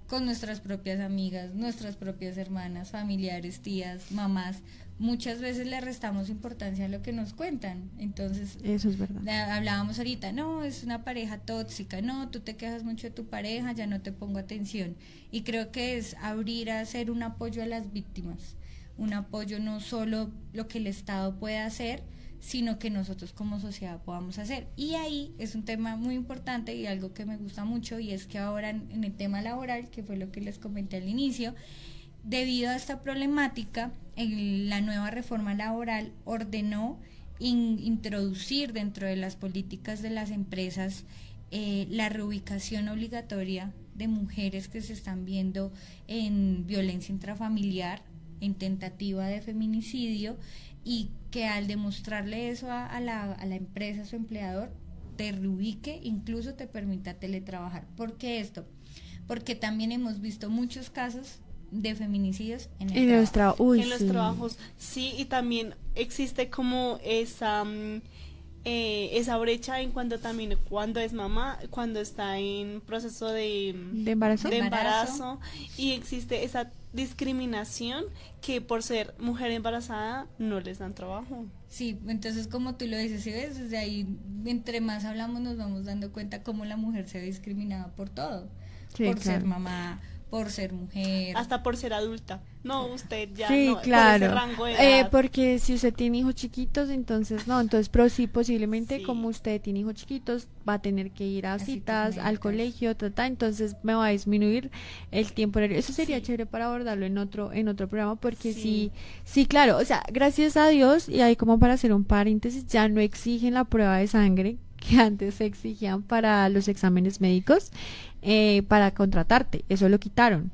con nuestras propias amigas, nuestras propias hermanas, familiares, tías, mamás. Muchas veces le restamos importancia a lo que nos cuentan. Entonces, Eso es verdad. hablábamos ahorita, no, es una pareja tóxica, no, tú te quejas mucho de tu pareja, ya no te pongo atención. Y creo que es abrir a hacer un apoyo a las víctimas, un apoyo no solo lo que el Estado puede hacer, sino que nosotros como sociedad podamos hacer. Y ahí es un tema muy importante y algo que me gusta mucho, y es que ahora en el tema laboral, que fue lo que les comenté al inicio, debido a esta problemática, la nueva reforma laboral ordenó introducir dentro de las políticas de las empresas la reubicación obligatoria de mujeres que se están viendo en violencia intrafamiliar, en tentativa de feminicidio, y que al demostrarle eso a la empresa, a su empleador, te reubique, incluso te permita teletrabajar. ¿Por qué esto? Porque también hemos visto muchos casos de feminicidios en el trabajo. Uy, En los sí. trabajos, sí, y también existe como esa esa brecha en cuanto también cuando es mamá, cuando está en proceso ¿De embarazo? de embarazo, y existe esa discriminación que por ser mujer embarazada no les dan trabajo. Sí, entonces como tú lo dices, ¿sí ves? Desde ahí, entre más hablamos nos vamos dando cuenta cómo la mujer se ve discriminada por todo, Sí, por claro. ser mamá, por ser mujer. Hasta por ser adulta. No, usted ya Sí, no, por claro. ese rango de edad. Porque si usted tiene hijos chiquitos, entonces no, entonces, pero sí, posiblemente Sí. como usted tiene hijos chiquitos, va a tener que ir a A citas citas, al médicas. colegio, entonces me va a disminuir el tiempo horario. Eso sería Sí. chévere para abordarlo en otro programa, porque Sí. sí, claro, o sea, gracias a Dios, y ahí como para hacer un paréntesis, ya no exigen la prueba de sangre que antes se exigían para los exámenes médicos, para contratarte, eso lo quitaron.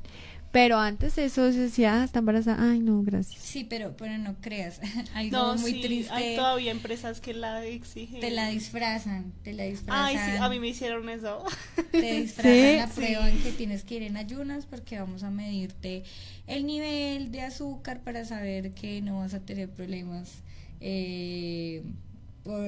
Pero antes eso se decía, está embarazada, ay no, gracias. Sí, pero no creas, algo No, muy sí, triste, hay todavía empresas que la exigen. te la disfrazan, Ay, sí, a mí me hicieron eso. te disfrazan Sí, la sí. prueba en que tienes que ir en ayunas porque vamos a medirte el nivel de azúcar para saber que no vas a tener problemas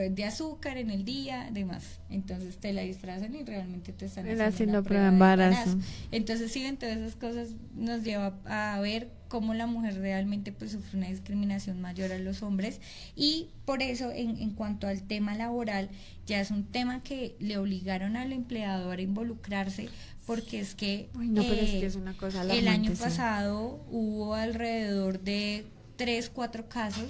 de azúcar en el día, demás. Entonces te la disfrazan y realmente te están haciendo una prueba de embarazo. Entonces sí, todas esas cosas nos lleva a ver cómo la mujer realmente pues sufre una discriminación mayor a los hombres, y por eso en cuanto al tema laboral ya es un tema que le obligaron al empleador a involucrarse, porque es que, Uy, no, pero es que es una cosa el alarmante, año sí. pasado hubo alrededor de 3-4 casos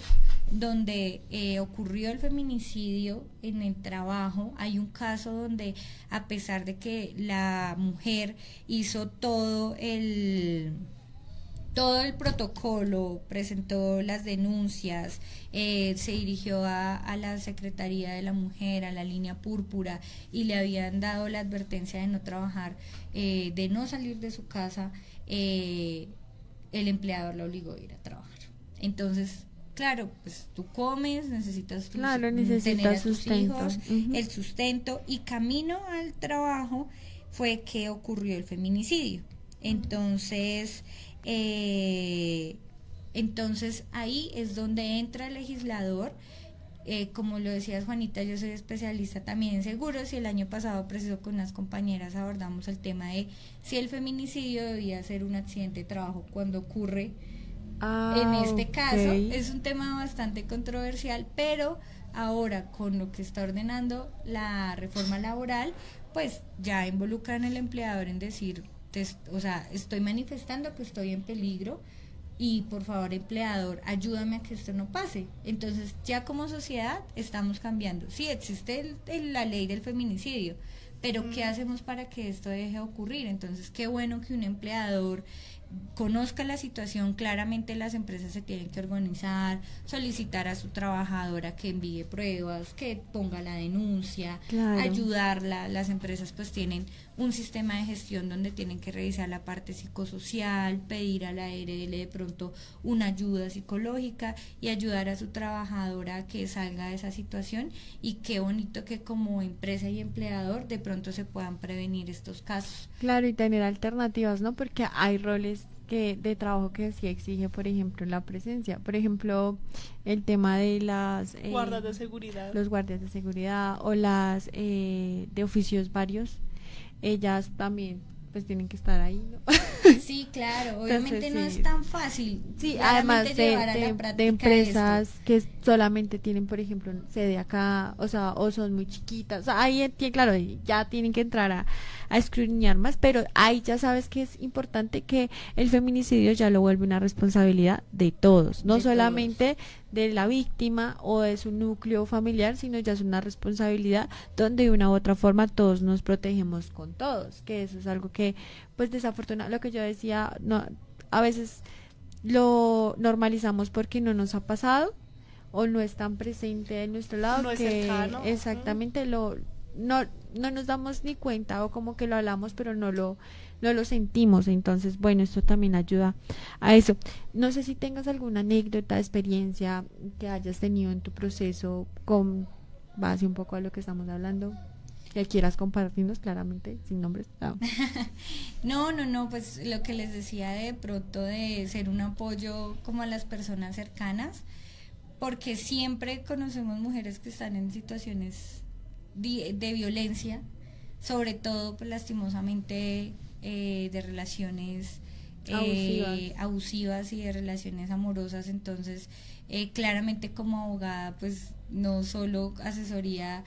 donde ocurrió el feminicidio en el trabajo. Hay un caso donde, a pesar de que la mujer hizo todo el protocolo, presentó las denuncias, se dirigió a la Secretaría de la Mujer, a la línea púrpura, y le habían dado la advertencia de no trabajar, de no salir de su casa, el empleador la obligó a ir a trabajar. Entonces, claro, pues tú comes, necesitas Claro, tener necesitas a tus sustento. hijos, Ujú. el sustento, y camino al trabajo fue que ocurrió el feminicidio. Entonces, ahí es donde entra el legislador. Como lo decías, Juanita, yo soy especialista también en seguros, y el año pasado, preciso, con unas compañeras abordamos el tema de si el feminicidio debía ser un accidente de trabajo cuando ocurre. En este caso es un tema bastante controversial, pero ahora con lo que está ordenando la reforma laboral, pues ya involucran al empleador en decir, estoy manifestando que estoy en peligro y por favor, empleador, ayúdame a que esto no pase. Entonces ya como sociedad estamos cambiando. Sí, existe la ley del feminicidio, pero ¿qué hacemos para que esto deje de ocurrir? Entonces qué bueno que un empleador conozca la situación. Claramente las empresas se tienen que organizar, solicitar a su trabajadora que envíe pruebas, que ponga la denuncia, Claro. ayudarla. Las empresas pues tienen un sistema de gestión donde tienen que revisar la parte psicosocial, pedir a la ARL de pronto una ayuda psicológica y ayudar a su trabajadora a que salga de esa situación. Y qué bonito que como empresa y empleador de pronto se puedan prevenir estos casos. Claro, y tener alternativas, ¿no? Porque hay roles de trabajo que sí exige, por ejemplo, la presencia. Por ejemplo, el tema de las Guardas de seguridad. los guardias de seguridad o las de oficios varios, ellas también pues tienen que estar ahí, ¿no? Sí, claro, obviamente Entonces, no sí. es tan fácil. Sí, claramente además llevar a la práctica de empresas esto. que solamente tienen, por ejemplo, sede acá, o sea, o son muy chiquitas, o sea, ahí, claro, ya tienen que entrar a escudriñar más, pero ahí ya sabes que es importante que el feminicidio ya lo vuelve una responsabilidad de todos, no De solamente de la víctima o de su núcleo familiar, sino ya es una responsabilidad donde de una u otra forma todos nos protegemos con todos, que eso es algo que, pues desafortunadamente, lo que yo decía, no, a veces lo normalizamos porque no nos ha pasado o no es tan presente en nuestro lado, No es que cercano. exactamente no nos damos ni cuenta, o como que lo hablamos pero no lo sentimos. Entonces, bueno, esto también ayuda a eso. No sé si tengas alguna anécdota, experiencia que hayas tenido en tu proceso con base un poco a lo que estamos hablando, que quieras compartirnos, claramente, sin nombres. No, pues lo que les decía, de pronto de ser un apoyo como a las personas cercanas. porque siempre conocemos mujeres que están en situaciones de violencia, sobre todo pues, lastimosamente de relaciones abusivas y de relaciones amorosas. Entonces claramente como abogada pues no solo asesoría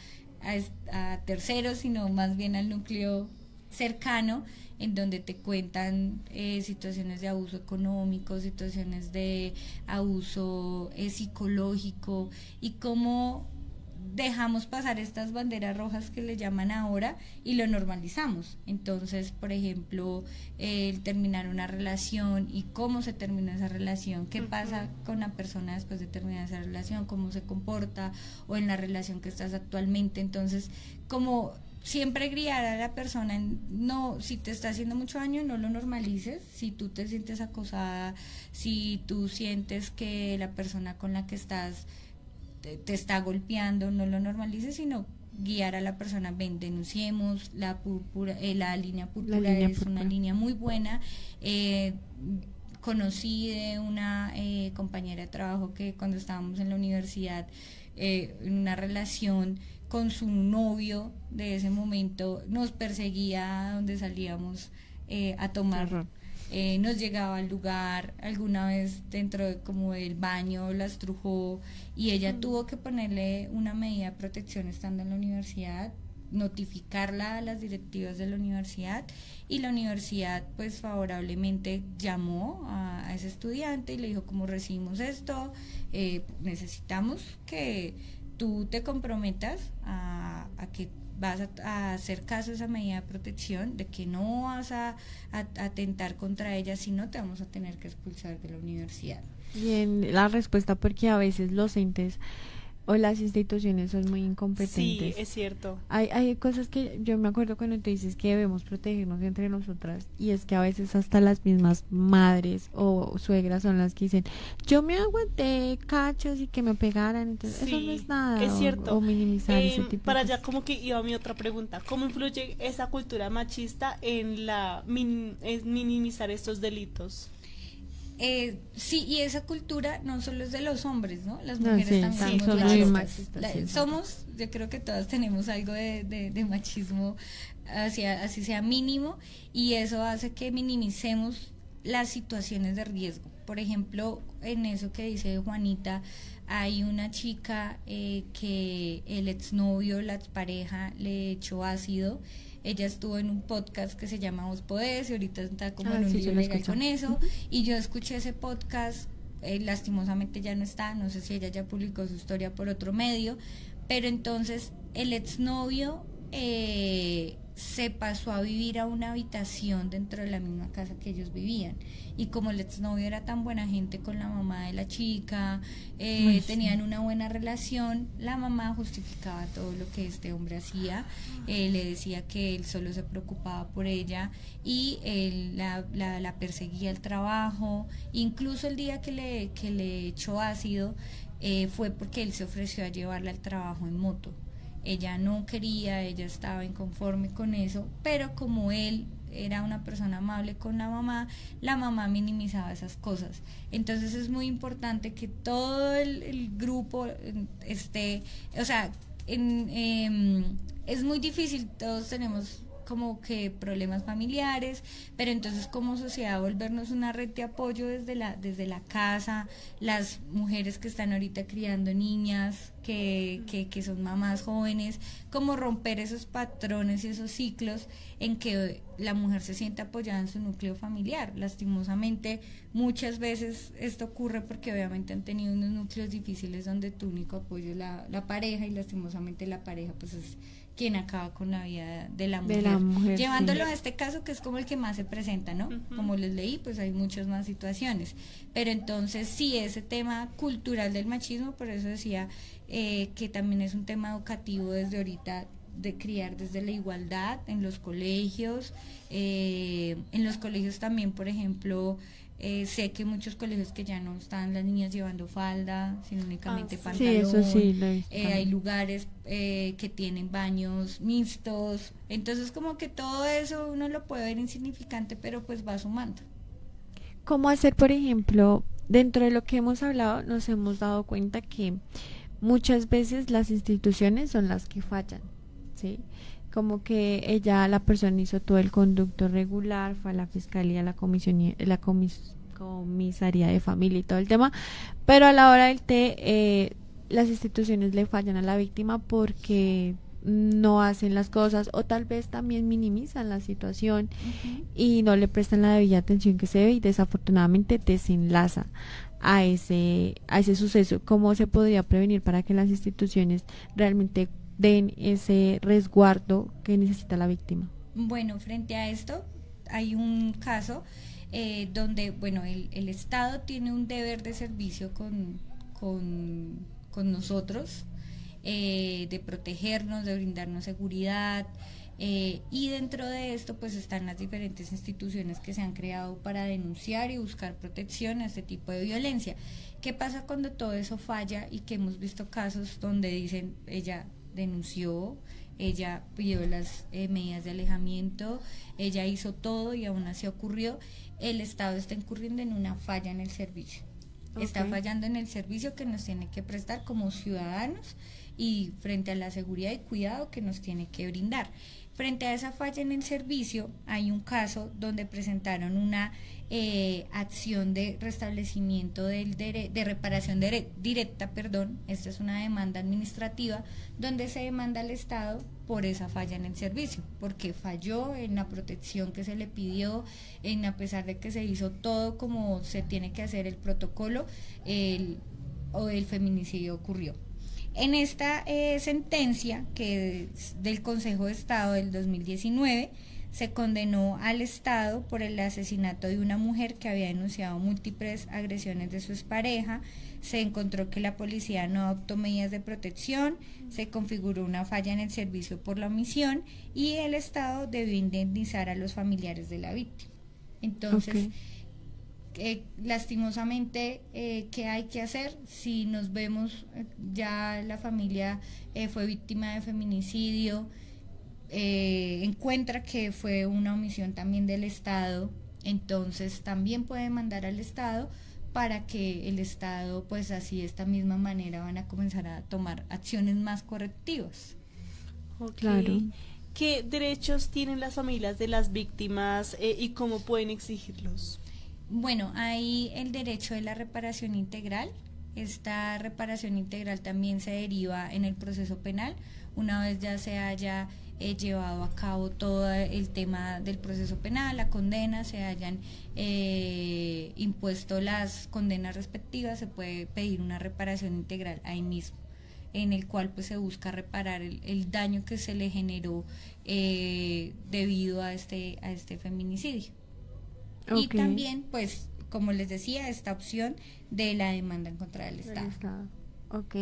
a terceros, sino más bien al núcleo cercano, en donde te cuentan situaciones de abuso económico, situaciones de abuso psicológico, y cómo dejamos pasar estas banderas rojas que le llaman ahora y lo normalizamos. Entonces, por ejemplo, el terminar una relación y cómo se termina esa relación, qué pasa con la persona después de terminar esa relación, cómo se comporta, o en la relación que estás actualmente. Entonces, como siempre guiar a la persona en, no, si te está haciendo mucho daño, no lo normalices. Si tú te sientes acosada, si tú sientes que la persona con la que estás te está golpeando, no lo normalices, sino guiar a la persona. Ven, denunciemos. La línea púrpura es una línea muy buena. Conocí de una compañera de trabajo que cuando estábamos en la universidad, en una relación con su novio de ese momento, nos perseguía donde salíamos a tomar. Nos llegaba al lugar, alguna vez dentro de como del baño la estrujó, y ella tuvo que ponerle una medida de protección estando en la universidad, notificarla a las directivas de la universidad, y la universidad pues favorablemente llamó a ese estudiante y le dijo: como recibimos esto, necesitamos que tú te comprometas a que vas a hacer caso a esa medida de protección, de que no vas a atentar contra ella, si no te vamos a tener que expulsar de la universidad. Bien, la respuesta, porque a veces los entes o las instituciones son muy incompetentes. Sí, es cierto. Hay cosas que yo me acuerdo cuando te dices que debemos protegernos entre nosotras, y es que a veces hasta las mismas madres o suegras son las que dicen: yo me aguanté cachos y que me pegaran, entonces Sí, eso no es nada. es cierto. O minimizar ese tipo para de allá cosas. como que iba mi otra pregunta: ¿cómo influye esa cultura machista en la minimizar estos delitos? Sí, y esa cultura no solo es de los hombres, ¿no? Las No, mujeres sí, también somos somos muy machistas, sí. somos, yo creo que todas tenemos algo de machismo, así sea mínimo, y eso hace que minimicemos las situaciones de riesgo. Por ejemplo, en eso que dice Juanita, hay una chica que el exnovio, la expareja, le echó ácido. Ella estuvo en un podcast que se llama Vos Podés, y ahorita está como en un lío legal con eso, y yo escuché ese podcast. Lastimosamente ya no está, no sé si ella ya publicó su historia por otro medio, pero entonces el exnovio se pasó a vivir a una habitación dentro de la misma casa que ellos vivían, y como el exnovio era tan buena gente con la mamá de la chica, tenían una buena relación, la mamá justificaba todo lo que este hombre hacía, le decía que él solo se preocupaba por ella, y él la perseguía al trabajo. Incluso el día que le echó ácido fue porque él se ofreció a llevarla al trabajo en moto. Ella no quería, ella estaba inconforme con eso, pero como él era una persona amable con la mamá minimizaba esas cosas. Entonces es muy importante que todo el grupo esté, o sea, es muy difícil, todos tenemos como que problemas familiares, pero entonces como sociedad volvernos una red de apoyo desde la casa, las mujeres que están ahorita criando niñas, que son mamás jóvenes, como romper esos patrones y esos ciclos en que la mujer se siente apoyada en su núcleo familiar. Lastimosamente muchas veces esto ocurre porque obviamente han tenido unos núcleos difíciles donde tu único apoyo es la pareja, y lastimosamente la pareja pues es quien acaba con la vida de la mujer, llevándolo a este caso que es como el que más se presenta, ¿no? Como les leí, pues hay muchas más situaciones, pero entonces sí, ese tema cultural del machismo, por eso decía que también es un tema educativo desde ahorita, de criar desde la igualdad en los colegios. En los colegios también, por ejemplo, sé que muchos colegios que ya no están las niñas llevando falda, sino únicamente pantalón. Sí, eso sí, lo he visto. Hay lugares que tienen baños mixtos. Entonces como que todo eso uno lo puede ver insignificante, pero pues va sumando. ¿Cómo hacer, por ejemplo, dentro de lo que hemos hablado nos hemos dado cuenta que muchas veces las instituciones son las que fallan, ¿sí? Como que la persona hizo todo el conducto regular, fue a la fiscalía, comisaría de familia y todo el tema, pero a la hora del té, las instituciones le fallan a la víctima porque no hacen las cosas o tal vez también minimizan la situación y no le prestan la debida atención que se debe y desafortunadamente desenlaza a ese suceso. ¿Cómo se podría prevenir para que las instituciones realmente den ese resguardo que necesita la víctima? Bueno, frente a esto hay un caso donde, bueno, el Estado tiene un deber de servicio con nosotros, de protegernos, de brindarnos seguridad, y dentro de esto pues están las diferentes instituciones que se han creado para denunciar y buscar protección a este tipo de violencia. ¿Qué pasa cuando todo eso falla y que hemos visto casos donde dicen ella denunció, ella pidió las medidas de alejamiento, ella hizo todo y aún así ocurrió? El Estado está incurriendo en una falla en el servicio. Está fallando en el servicio que nos tiene que prestar como ciudadanos y frente a la seguridad y cuidado que nos tiene que brindar. Frente a esa falla en el servicio, hay un caso donde presentaron una acción de restablecimiento de reparación directa, esta es una demanda administrativa, donde se demanda al Estado por esa falla en el servicio, porque falló en la protección que se le pidió, a pesar de que se hizo todo como se tiene que hacer el protocolo, el feminicidio ocurrió. En esta sentencia que es del Consejo de Estado del 2019, se condenó al Estado por el asesinato de una mujer que había denunciado múltiples agresiones de su expareja. Se encontró que la policía no adoptó medidas de protección, se configuró una falla en el servicio por la omisión y el Estado debió indemnizar a los familiares de la víctima. Entonces, lastimosamente, ¿qué hay que hacer? Si nos vemos, ya la familia fue víctima de feminicidio, encuentra que fue una omisión también del Estado, entonces también puede demandar al Estado para que el Estado, pues así de esta misma manera van a comenzar a tomar acciones más correctivas. Claro. ¿Qué derechos tienen las familias de las víctimas y cómo pueden exigirlos? Bueno, hay el derecho de la reparación integral. Esta reparación integral también se deriva en el proceso penal, una vez ya se haya llevado a cabo todo el tema del proceso penal, la condena, se hayan impuesto las condenas respectivas, se puede pedir una reparación integral ahí mismo, en el cual pues se busca reparar el daño que se le generó debido a este feminicidio. Y también, pues, como les decía, esta opción de la demanda en contra del Estado. Ok.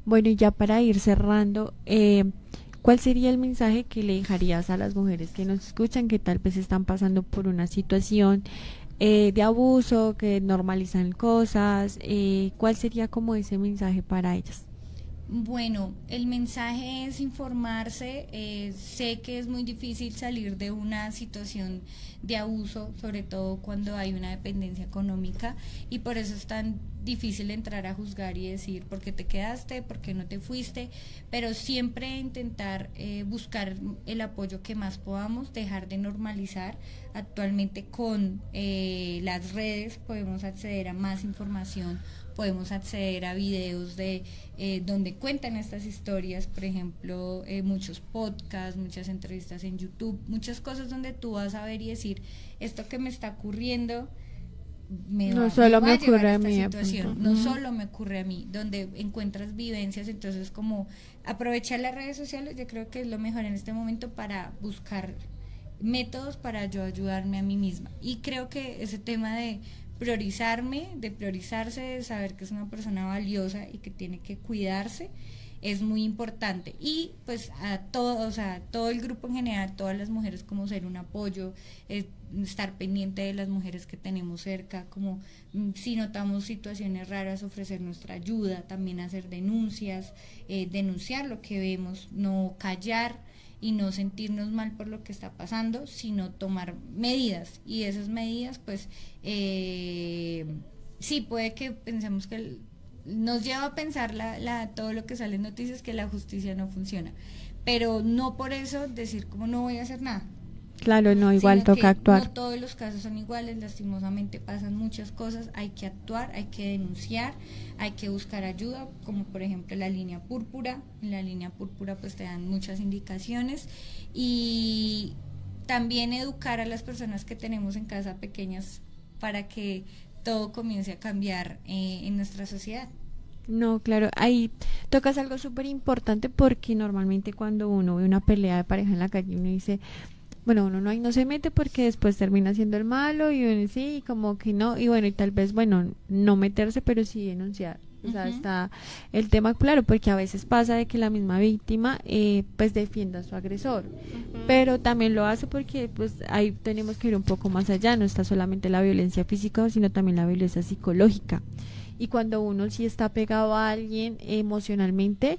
Bueno, y ya para ir cerrando, ¿cuál sería el mensaje que le dejarías a las mujeres que nos escuchan, que tal vez están pasando por una situación de abuso, que normalizan cosas? ¿Cuál sería como ese mensaje para ellas? Bueno, el mensaje es informarse. Sé que es muy difícil salir de una situación de abuso, sobre todo cuando hay una dependencia económica, y por eso es tan difícil entrar a juzgar y decir por qué te quedaste, por qué no te fuiste, pero siempre intentar buscar el apoyo que más podamos, dejar de normalizar. Actualmente con las redes podemos acceder a más información, podemos acceder a videos de donde cuentan estas historias, por ejemplo, muchos podcasts, muchas entrevistas en YouTube, muchas cosas donde tú vas a ver y decir, esto que me está ocurriendo no solo me ocurre a mí, no solo me ocurre a mí, donde encuentras vivencias. Entonces, como aprovechar las redes sociales, yo creo que es lo mejor en este momento para buscar métodos para yo ayudarme a mí misma. Y creo que ese tema de priorizarme, de priorizarse, de saber que es una persona valiosa y que tiene que cuidarse, es muy importante. Y pues a todo, o sea, todo el grupo en general, todas las mujeres, como ser un apoyo, estar pendiente de las mujeres que tenemos cerca, como si notamos situaciones raras, ofrecer nuestra ayuda, también hacer denuncias, denunciar lo que vemos, no callar y no sentirnos mal por lo que está pasando, sino tomar medidas, y esas medidas pues sí, puede que pensemos que nos lleva a pensar todo lo que sale en noticias, que la justicia no funciona, pero no por eso decir como no voy a hacer nada. Claro, no, igual Sino toca que actuar. no todos los casos son iguales, lastimosamente pasan muchas cosas, hay que actuar, hay que denunciar, hay que buscar ayuda, como por ejemplo la línea púrpura. En la línea púrpura pues te dan muchas indicaciones, y también educar a las personas que tenemos en casa pequeñas para que todo comience a cambiar en nuestra sociedad. No, claro, ahí tocas algo súper importante, porque normalmente cuando uno ve una pelea de pareja en la calle, uno dice, bueno, uno no, ahí no se mete porque después termina siendo el malo, y uno sí, como que no, y bueno, y tal vez, bueno, no meterse, pero sí denunciar. O sea, está el tema claro, porque a veces pasa de que la misma víctima pues defienda a su agresor, pero también lo hace porque pues ahí tenemos que ir un poco más allá, no está solamente la violencia física, sino también la violencia psicológica. Y cuando uno sí está pegado a alguien emocionalmente,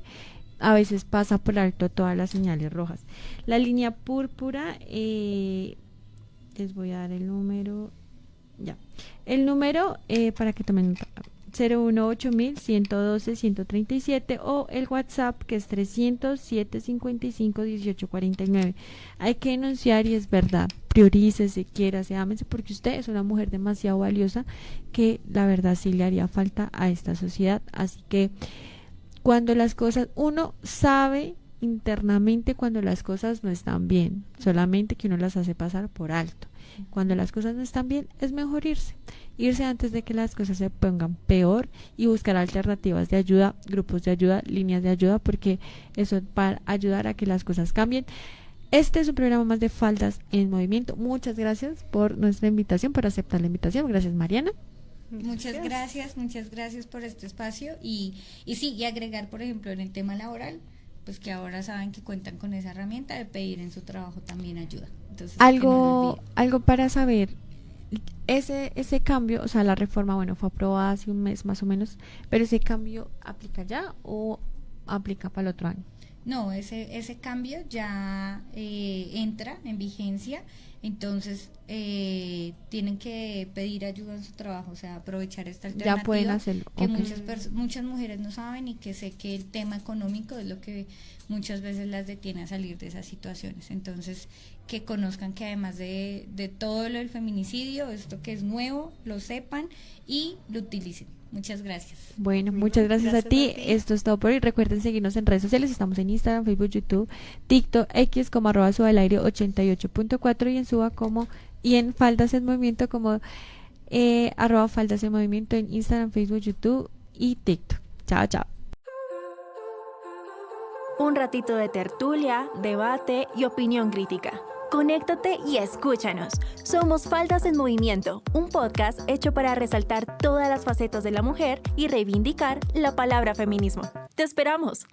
a veces pasa por alto todas las señales rojas. La línea púrpura, les voy a dar el número, ya. El número para que tomen nota, 018-112-137, o el WhatsApp, que es 300-755-1849. Hay que denunciar, y es verdad, priorícese, quiérase, ámese, porque usted es una mujer demasiado valiosa que la verdad sí le haría falta a esta sociedad. Así que cuando las cosas, uno sabe internamente cuando las cosas no están bien, solamente que uno las hace pasar por alto. Cuando las cosas no están bien, es mejor irse antes de que las cosas se pongan peor, y buscar alternativas de ayuda, grupos de ayuda, líneas de ayuda, porque eso va a ayudar a que las cosas cambien. Este es un programa más de Faldas en Movimiento. Muchas gracias por nuestra invitación, por aceptar la invitación. Gracias, Mariana. Muchas gracias por este espacio, y sí, y agregar, por ejemplo, en el tema laboral, pues que ahora saben que cuentan con esa herramienta de pedir en su trabajo también ayuda. Entonces, algo para saber, ese cambio, o sea, la reforma, bueno, fue aprobada hace un mes más o menos, pero ese cambio ¿aplica ya o aplica para el otro año? No, ese cambio ya entra en vigencia, entonces tienen que pedir ayuda en su trabajo, o sea, aprovechar esta alternativa. Ya pueden hacerlo. Que Okay. muchas mujeres no saben, y que sé que el tema económico es lo que muchas veces las detiene a salir de esas situaciones. Entonces, que conozcan que además de todo lo del feminicidio, esto que es nuevo, lo sepan y lo utilicen. Muchas gracias. Bueno, muchas gracias a ti. Esto es todo por hoy. Recuerden seguirnos en redes sociales. Estamos en Instagram, Facebook, YouTube, TikTok, X como @subalaire 88.4, y en Suba como, y en Faldas en Movimiento como @Faldas en Movimiento en Instagram, Facebook, YouTube y TikTok. Chao, chao. Un ratito de tertulia, debate y opinión crítica. Conéctate y escúchanos. Somos Faldas en Movimiento, un podcast hecho para resaltar todas las facetas de la mujer y reivindicar la palabra feminismo. ¡Te esperamos!